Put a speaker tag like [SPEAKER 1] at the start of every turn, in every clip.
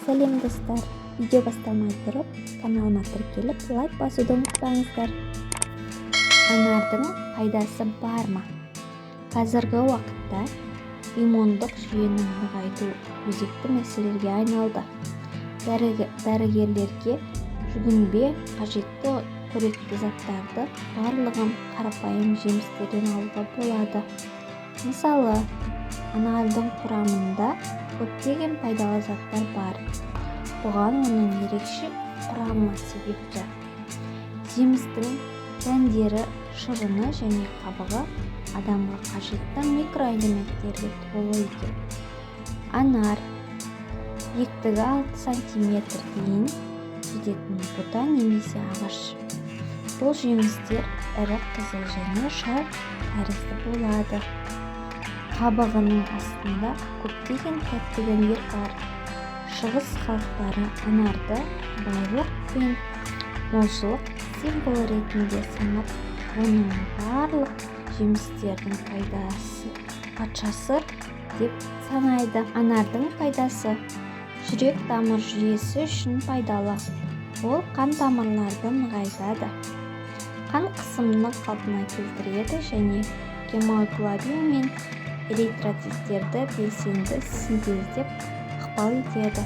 [SPEAKER 1] Сәлем достар, видео басталмай тұрып, каналыма тіркеліп, лайк басуды ұмытпаңыздар. Анардың пайдасы бар ма? Қазіргі уақытта иммундық жүйені нығайту өзекті мәселеге айналды. Дәрігерлерге жүгінбе, қажетті қоректі заттарды барлығын қарапайым жемістерден алуға болады. Мысалы, анардың құрамында көптеген пайдалы заттар бар. Бұған оның ерекше құрамы себепті. Жемістің дәндері, шырыны және қабығы адамға қажетті микроэлементтерге толы екен. Анар биіктігі 6 см дейін жететін бұта немесе ағаш. Бұл жемістер ірі қызыл және шар тәрізді болады. Қабығының астында көптеген тәтті дәндер бар. Шығыс халықтары анарды байлық пен молшылық символы ретінде санап, оның барлық жемістердің патшасы деп санайды. Анардың пайдасы: жүрек тамыр жүйесі үшін пайдалы. Ол қан тамырларды нығайтады, қан қысымын қалпына келтіреді және гемоглобин мен эритроциттерді белсенді синтездеп ықпал етеді.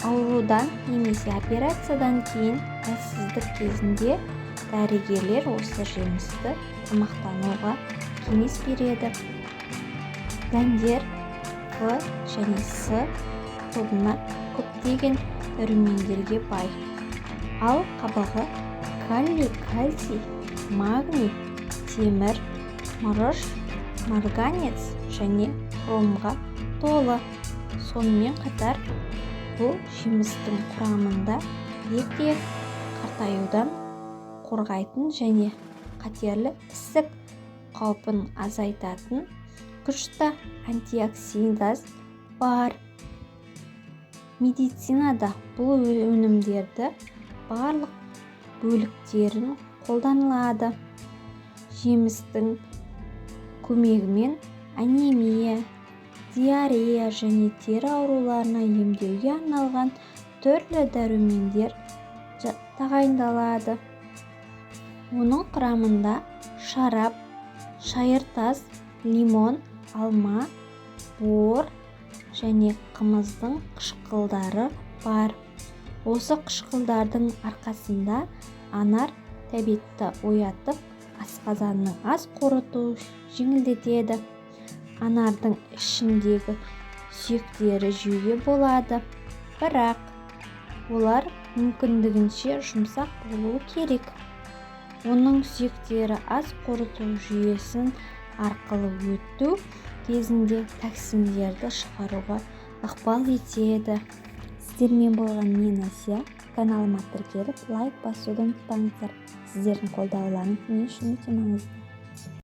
[SPEAKER 1] Аурудан немесе операциядан кейін әлсіздік кезінде дәрігерлер осы жемісті тамақтануға кеңес береді. Дәндер В және С тобына көптеген дәрумендерге бай. Ал қабығы калий, кальций, магний, темір, мырыш, марганец және хромға толы. Сонымен қатар, бұл жемістің құрамында ерте қартаюдан қорғайтын және қатерлі ісік қаупін азайтатын күшті антиоксидант бар. Медицинада бұл өнімдерді барлық бөліктерін қолданылады. Жемістің көмегімен анемия, диарея және тері ауруларына емдеуге арналған түрлі дәрумендер тағайындалады. Оның құрамында шарап, шайыртас, лимон, алма, бор және қымыздың қышқылдары бар. Осы қышқылдардың арқасында анар тәбетті оятып, асқазанның ас қорыту жеңілдетеді. Анардың ішіндегі сүйектері жеуге болады, бірақ олар мүмкіндігінше жұмсақ болуы керек. Оның сүйектері ас қорыту жүйесін арқылы өту кезінде токсиндерді шығаруға ықпал етеді. Сіздермен болған мен Әсия. Каналыма тіркеліп, лайк басуды ұмытпаңыздар. Сіздердің қолдауларыңыз мен үшін өте маңызды.